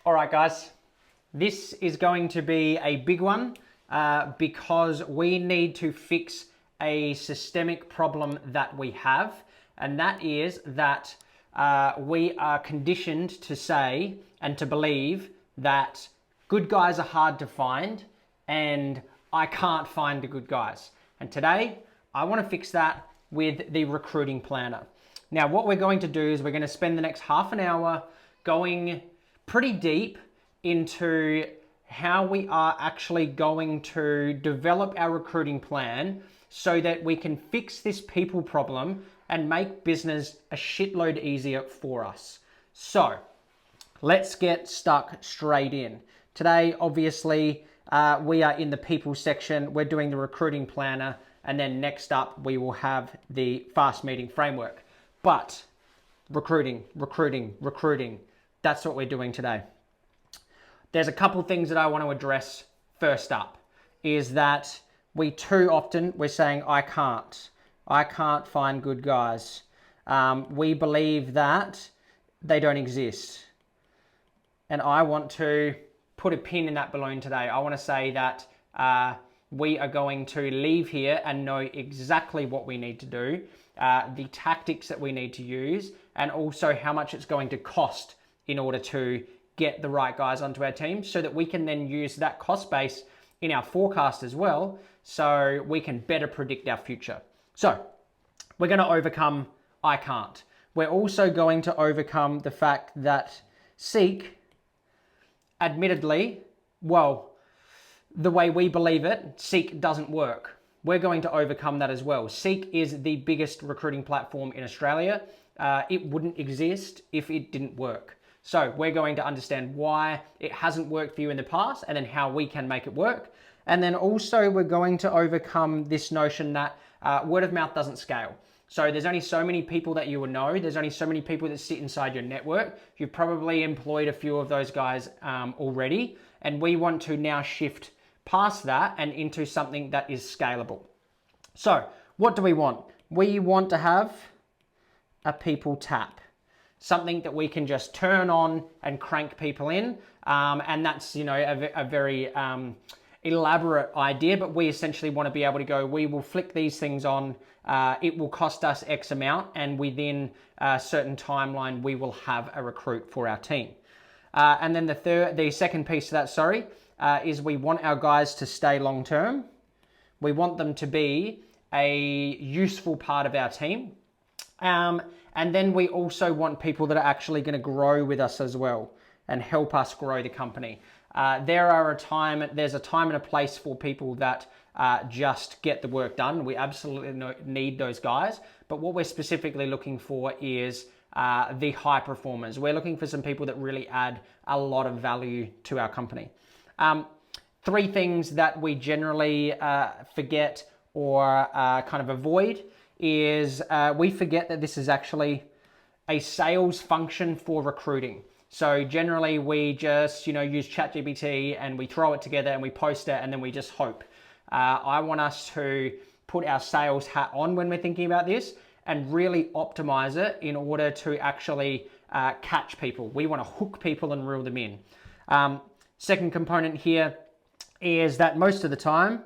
All right, guys, this is going to be a big one because we need to fix a systemic problem that we have, and that is that we are conditioned to say and to believe that good guys are hard to find and I can't find the good guys. And today I want to fix that with the recruiting planner. Now, what we're going to do is we're going to spend the next half an hour going pretty deep into how we are actually going to develop our recruiting plan so that we can fix this people problem and make business a shitload easier for us. So let's get stuck straight in. Today, obviously, we are in the people section. We're doing the recruiting planner, and then next up we will have the fast meeting framework. But recruiting, that's what we're doing today. There's a couple things that I want to address first up, is that we too often, we're saying, I can't find good guys. We believe that they don't exist. And I want to put a pin in that balloon today. I want to say that we are going to leave here and know exactly what we need to do, the tactics that we need to use, and also how much it's going to cost in order to get the right guys onto our team, so that we can then use that cost base in our forecast as well, so we can better predict our future. So we're going to overcome I can't. We're also going to overcome the fact that Seek, admittedly, well, the way we believe it, Seek doesn't work. We're going to overcome that as well. Seek is the biggest recruiting platform in Australia. It wouldn't exist if it didn't work. So we're going to understand why it hasn't worked for you in the past, and then how we can make it work. And then also we're going to overcome this notion that word of mouth doesn't scale. So there's only so many people that you will know. There's only so many people that sit inside your network. You've probably employed a few of those guys already. And we want to now shift past that and into something that is scalable. So what do we want? We want to have a people tap. Something that we can just turn on and crank people in. And that's, a very elaborate idea, but we essentially want to be able to go, we will flick these things on, it will cost us X amount, and within a certain timeline, we will have a recruit for our team. And then the second piece of that, is we want our guys to stay long-term. We want them to be a useful part of our team. And then we also want people that are actually going to grow with us as well and help us grow the company. There's a time and a place for people that just get the work done. We absolutely need those guys. But what we're specifically looking for is the high performers. We're looking for some people that really add a lot of value to our company. Three things that we generally forget or kind of avoid is we forget that this is actually a sales function for recruiting. So generally we just, use ChatGPT and we throw it together and we post it and then we just hope. I want us to put our sales hat on when we're thinking about this and really optimize it in order to actually catch people. We want to hook people and reel them in. Second component here is that most of the time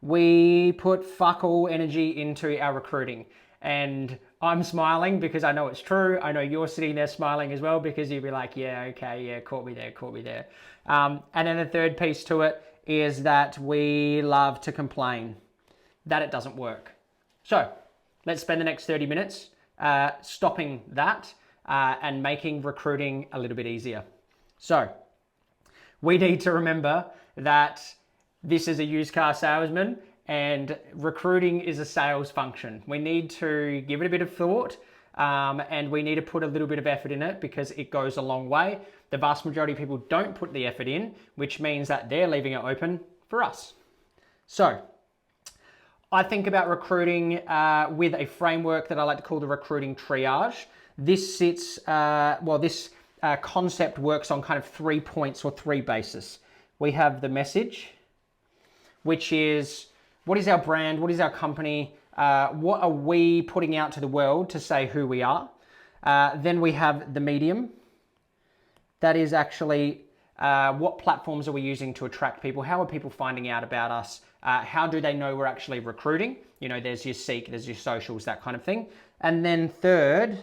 we put fuck all energy into our recruiting. And I'm smiling because I know it's true. I know you're sitting there smiling as well, because you'll be like, yeah, okay, yeah, caught me there. And then the third piece to it is that we love to complain that it doesn't work. So let's spend the next 30 minutes stopping that and making recruiting a little bit easier. So we need to remember that this is a used car salesman and recruiting is a sales function. We need to give it a bit of thought and we need to put a little bit of effort in it, because it goes a long way. The vast majority of people don't put the effort in, which means that they're leaving it open for us. So I think about recruiting with a framework that I like to call the recruiting triage. This this concept works on kind of 3 points or 3 bases. We have the message, which is, what is our brand? What is our company? What are we putting out to the world to say who we are? Then we have the medium. That is actually what platforms are we using to attract people? How are people finding out about us? How do they know we're actually recruiting? You know, there's your Seek, there's your socials, that kind of thing. And then third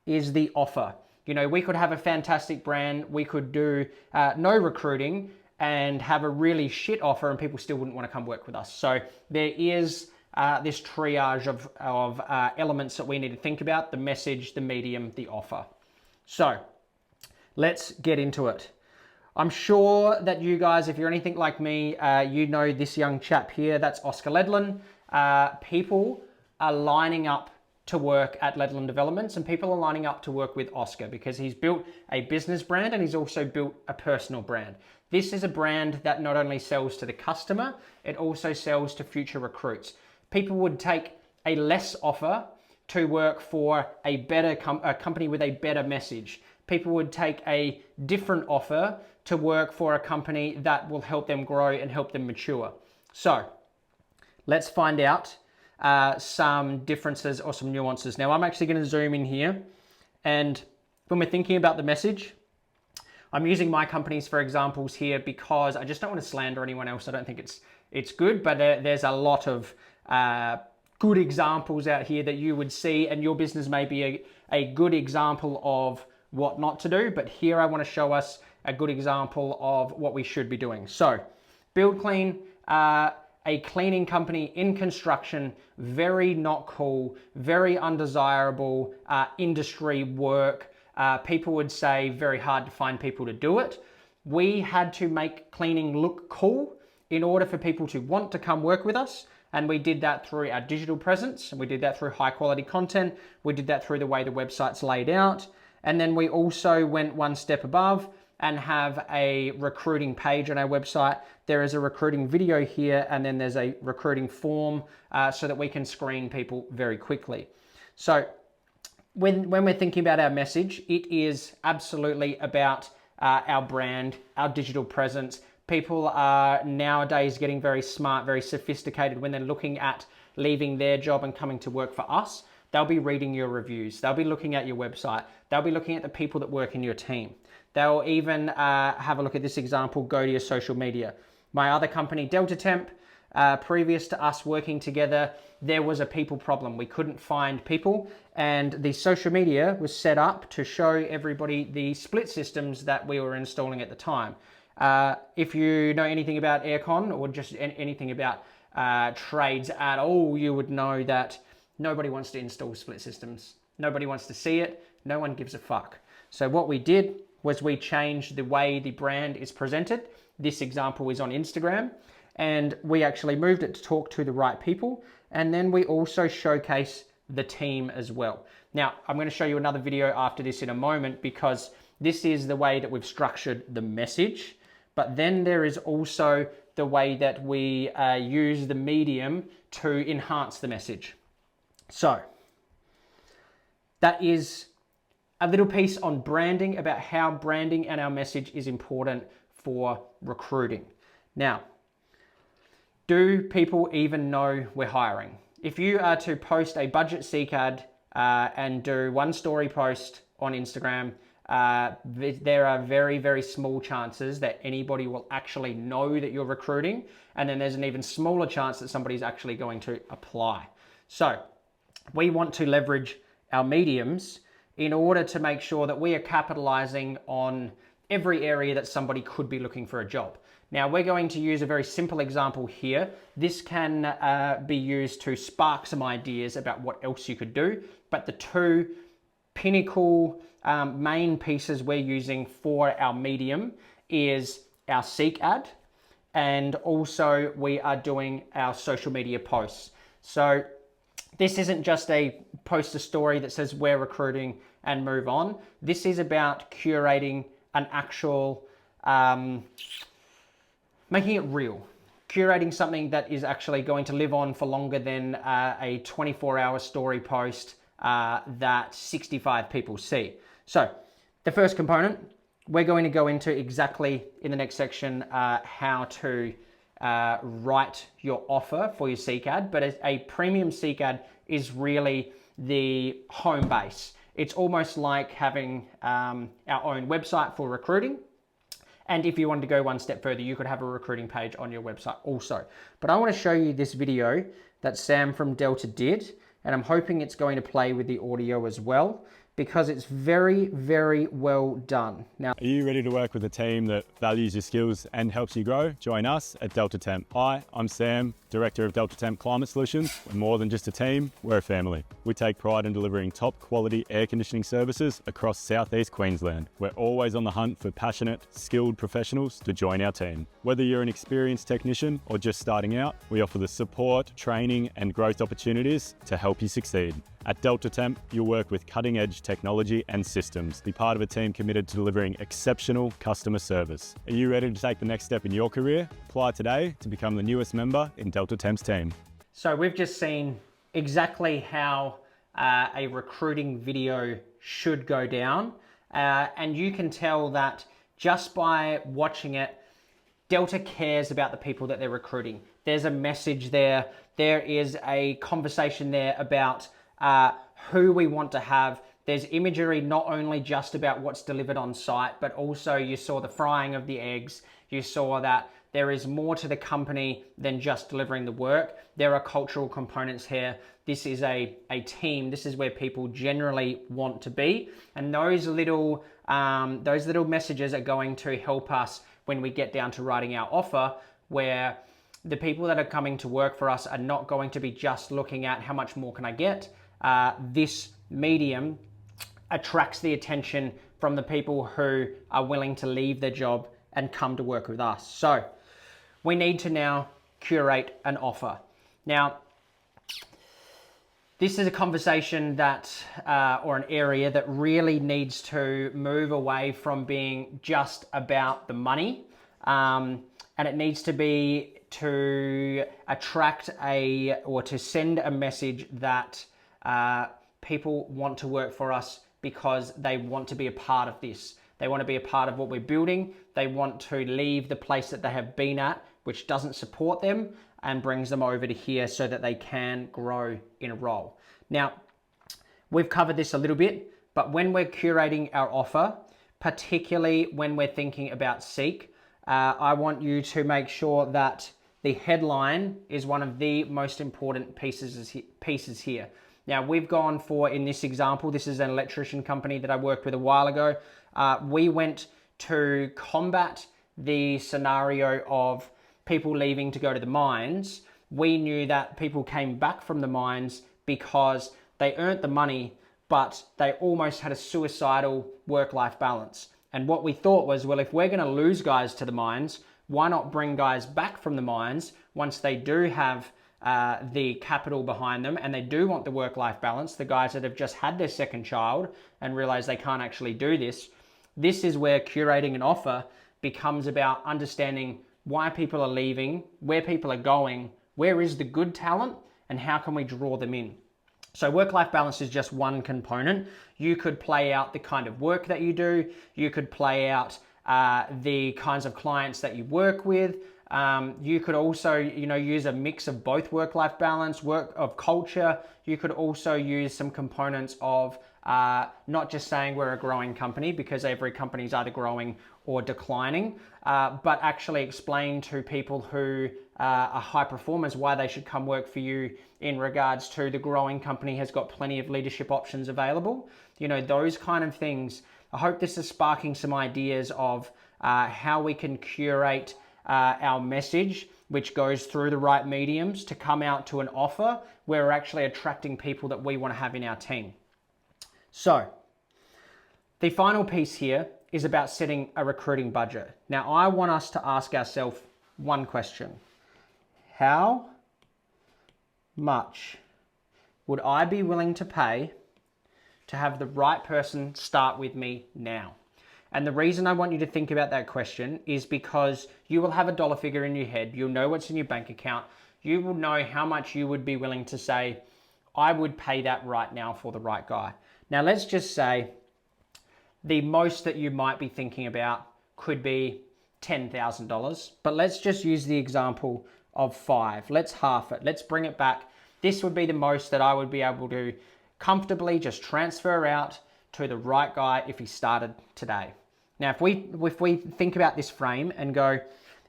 is the offer. You know, we could have a fantastic brand, we could do no recruiting and have a really shit offer and people still wouldn't want to come work with us. So there is this triage of elements that we need to think about: the message, the medium, the offer. So let's get into it. I'm sure that you guys, if you're anything like me, you know this young chap here, that's Oscar Ledlin. People are lining up to work at Ledlin Developments, and people are lining up to work with Oscar because he's built a business brand and he's also built a personal brand. This is a brand that not only sells to the customer, it also sells to future recruits. People would take a less offer to work for a better company with a better message. People would take a different offer to work for a company that will help them grow and help them mature. So let's find out some differences or some nuances. Now I'm actually going to zoom in here, and when we're thinking about the message, I'm using my companies for examples here because I just don't want to slander anyone else. I don't think it's good, but there's a lot of good examples out here that you would see, and your business may be a good example of what not to do, but here I want to show us a good example of what we should be doing. So Build Clean, a cleaning company in construction, very not cool, very undesirable industry work. People would say very hard to find people to do it. We had to make cleaning look cool in order for people to want to come work with us. And we did that through our digital presence, and we did that through high quality content. We did that through the way the website's laid out. And then we also went one step above and have a recruiting page on our website. There is a recruiting video here, and then there's a recruiting form so that we can screen people very quickly. So when we're thinking about our message, it is absolutely about our brand, our digital presence. People are nowadays getting very smart, very sophisticated when they're looking at leaving their job and coming to work for us. They'll be reading your reviews. They'll be looking at your website. They'll be looking at the people that work in your team. They'll even have a look at this example, go to your social media. My other company, Delta Temp, previous to us working together, there was a people problem. We couldn't find people, and the social media was set up to show everybody the split systems that we were installing at the time. If you know anything about aircon or just anything about trades at all, you would know that nobody wants to install split systems. Nobody wants to see it. No one gives a fuck. So what we did was we changed the way the brand is presented. This example is on Instagram, and we actually moved it to talk to the right people. And then we also showcase the team as well. Now, I'm going to show you another video after this in a moment, because this is the way that we've structured the message. But then there is also the way that we use the medium to enhance the message. So that is a little piece on branding, about how branding and our message is important for recruiting. Now, do people even know we're hiring? If you are to post a budget Seek ad and do one story post on Instagram, there are very, very small chances that anybody will actually know that you're recruiting. And then there's an even smaller chance that somebody's actually going to apply. So we want to leverage our mediums in order to make sure that we are capitalizing on every area that somebody could be looking for a job. Now, we're going to use a very simple example here. This can be used to spark some ideas about what else you could do, but the two pinnacle main pieces we're using for our medium is our Seek ad, and also we are doing our social media posts. So this isn't just a post a story that says we're recruiting and move on. This is about curating an actual, making it real. Curating something that is actually going to live on for longer than a 24-hour story post that 65 people see. So the first component, we're going to go into exactly in the next section how to write your offer for your Seek ad, but a premium Seek ad is really the home base. It's almost like having our own website for recruiting, And if you wanted to go one step further, you could have a recruiting page on your website also. But I want to show you this video that Sam from Delta did, and I'm hoping it's going to play with the audio as well, because it's very, very well done. Now, are you ready to work with a team that values your skills and helps you grow? Join us at Delta Temp. Hi, I'm Sam, Director of Delta Temp Climate Solutions. We're more than just a team, we're a family. We take pride in delivering top quality air conditioning services across Southeast Queensland. We're always on the hunt for passionate, skilled professionals to join our team. Whether you're an experienced technician or just starting out, we offer the support, training, and growth opportunities to help you succeed. At Delta Temp, you'll work with cutting-edge technology and systems. Be part of a team committed to delivering exceptional customer service. Are you ready to take the next step in your career? Apply today to become the newest member in Delta Temp's team. So we've just seen exactly how a recruiting video should go down. And you can tell that just by watching it, Delta cares about the people that they're recruiting. There's a message there. There is a conversation there about who we want to have. There's imagery not only just about what's delivered on site, but also you saw the frying of the eggs. You saw that there is more to the company than just delivering the work. There are cultural components here. This is a team. This is where people generally want to be. And those little messages are going to help us when we get down to writing our offer, where the people that are coming to work for us are not going to be just looking at how much more can I get. This medium attracts the attention from the people who are willing to leave their job and come to work with us. So we need to now curate an offer. Now, this is a conversation that, or an area that really needs to move away from being just about the money. And it needs to be to attract or to send a message that people want to work for us because they want to be a part of this. They want to be a part of what we're building. They want to leave the place that they have been at, which doesn't support them, and brings them over to here so that they can grow in a role. Now, we've covered this a little bit, but when we're curating our offer, particularly when we're thinking about Seek, I want you to make sure that the headline is one of the most important pieces here. Now, we've gone for, in this example, this is an electrician company that I worked with a while ago. We went to combat the scenario of people leaving to go to the mines. We knew that people came back from the mines because they earned the money, but they almost had a suicidal work-life balance. And what we thought was, well, if we're going to lose guys to the mines, why not bring guys back from the mines once they do have the capital behind them and they do want the work-life balance, the guys that have just had their second child and realize they can't actually do this. This is where curating an offer becomes about understanding why people are leaving, where people are going, where is the good talent, and how can we draw them in. So work-life balance is just one component. You could play out the kind of work that you do. You could play out the kinds of clients that you work with. You could also, use a mix of both work-life balance, of culture. You could also use some components of not just saying we're a growing company, because every company is either growing or declining, but actually explain to people who are high performers why they should come work for you in regards to the growing company has got plenty of leadership options available. Those kind of things. I hope this is sparking some ideas of how we can curate our message, which goes through the right mediums to come out to an offer where we're actually attracting people that we want to have in our team. So the final piece here is about setting a recruiting budget. Now, I want us to ask ourselves one question. How much would I be willing to pay to have the right person start with me now? And the reason I want you to think about that question is because you will have a dollar figure in your head. You'll know what's in your bank account. You will know how much you would be willing to say, I would pay that right now for the right guy. Now, let's just say the most that you might be thinking about could be $10,000, but let's just use the example of 5. Let's half it. Let's bring it back. This would be the most that I would be able to comfortably just transfer out to the right guy if he started today. Now, if we think about this frame and go,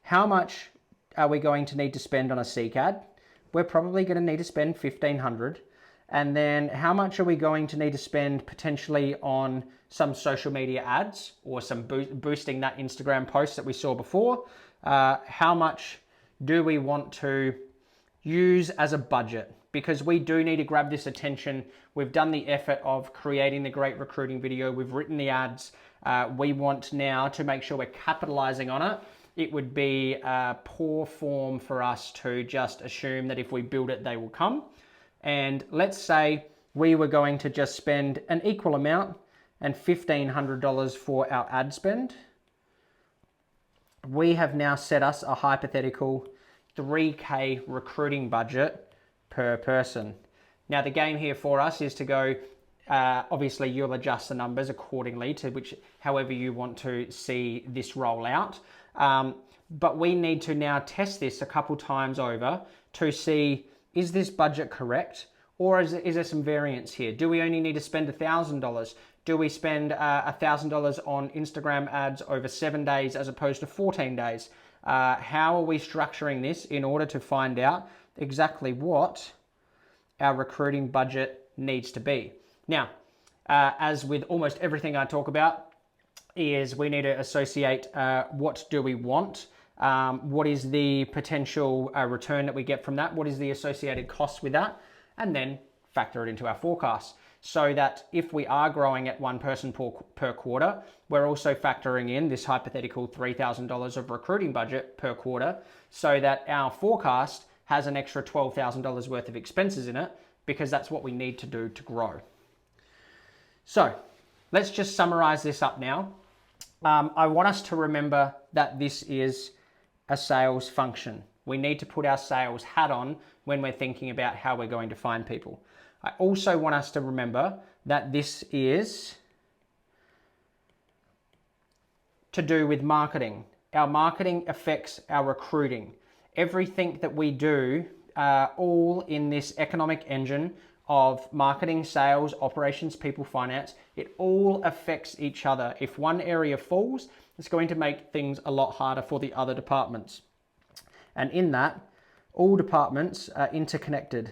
how much are we going to need to spend on a CCAD? We're probably going to need to spend $1,500. And then how much are we going to need to spend potentially on some social media ads or some boosting that Instagram post that we saw before? How much do we want to use as a budget? Because we do need to grab this attention. We've done the effort of creating the great recruiting video. We've written the ads. We want now to make sure we're capitalizing on it. It would be poor form for us to just assume that if we build it, they will come. And let's say we were going to just spend an equal amount and $1,500 for our ad spend. We have now set us a hypothetical $3K recruiting budget per person. Now the game here for us is to go, obviously you'll adjust the numbers accordingly to however you want to see this roll out. But we need to now test this a couple times over to see, is this budget correct? Or is there some variance here? Do we only need to spend $1,000? Do we spend $1,000 on Instagram ads over 7 days as opposed to 14 days? How are we structuring this in order to find out exactly what our recruiting budget needs to be? Now, as with almost everything I talk about, is we need to associate what do we want, what is the potential return that we get from that, what is the associated cost with that, and then factor it into our forecast. So that if we are growing at one person per quarter, we're also factoring in this hypothetical $3,000 of recruiting budget per quarter, so that our forecast has an extra $12,000 worth of expenses in it, because that's what we need to do to grow. So let's just summarize this up now. I want us to remember that this is a sales function. We need to put our sales hat on when we're thinking about how we're going to find people. I also want us to remember that this is to do with marketing. Our marketing affects our recruiting. Everything that we do, all in this economic engine of marketing, sales, operations, people, finance, it all affects each other. If one area falls, it's going to make things a lot harder for the other departments. And in that, all departments are interconnected.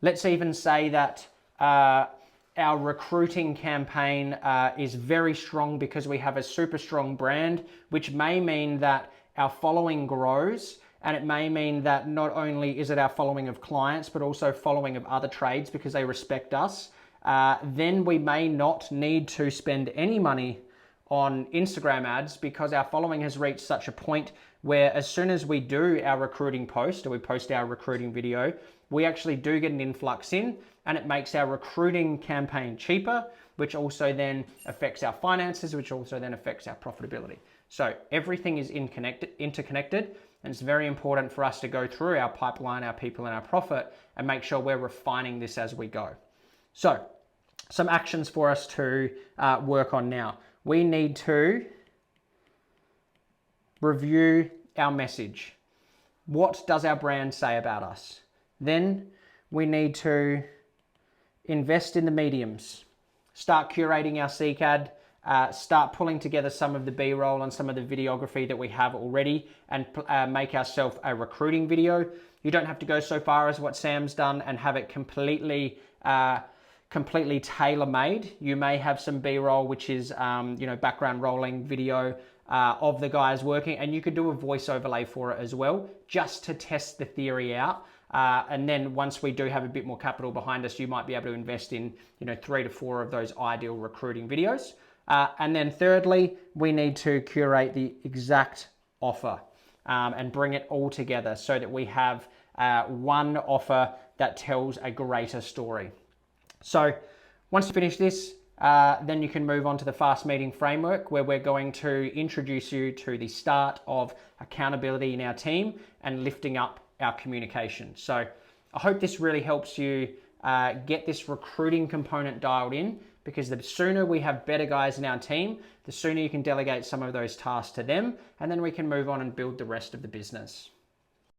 Let's even say that our recruiting campaign is very strong because we have a super strong brand, which may mean that our following grows, and it may mean that not only is it our following of clients, but also following of other trades because they respect us. Then we may not need to spend any money on Instagram ads because our following has reached such a point where as soon as we do our recruiting post or we post our recruiting video, we actually do get an influx in, and it makes our recruiting campaign cheaper, which also then affects our finances, which also then affects our profitability. So everything is interconnected, and it's very important for us to go through our pipeline, our people, and our profit and make sure we're refining this as we go. So some actions for us to work on now. We need to review our message. What does our brand say about us? Then we need to invest in the mediums. Start curating our CCAD, start pulling together some of the B-roll and some of the videography that we have already, and make ourselves a recruiting video. You don't have to go so far as what Sam's done and have it completely tailor-made. You may have some B-roll, which is background rolling video of the guys working, and you could do a voice overlay for it as well, just to test the theory out. And then once we do have a bit more capital behind us, you might be able to invest in 3 to 4 of those ideal recruiting videos. And then thirdly, we need to curate the exact offer and bring it all together so that we have one offer that tells a greater story. So once you finish this, then you can move on to the fast meeting framework, where we're going to introduce you to the start of accountability in our team and lifting up our communication. So I hope this really helps you get this recruiting component dialed in, because the sooner we have better guys in our team, the sooner you can delegate some of those tasks to them, and then we can move on and build the rest of the business.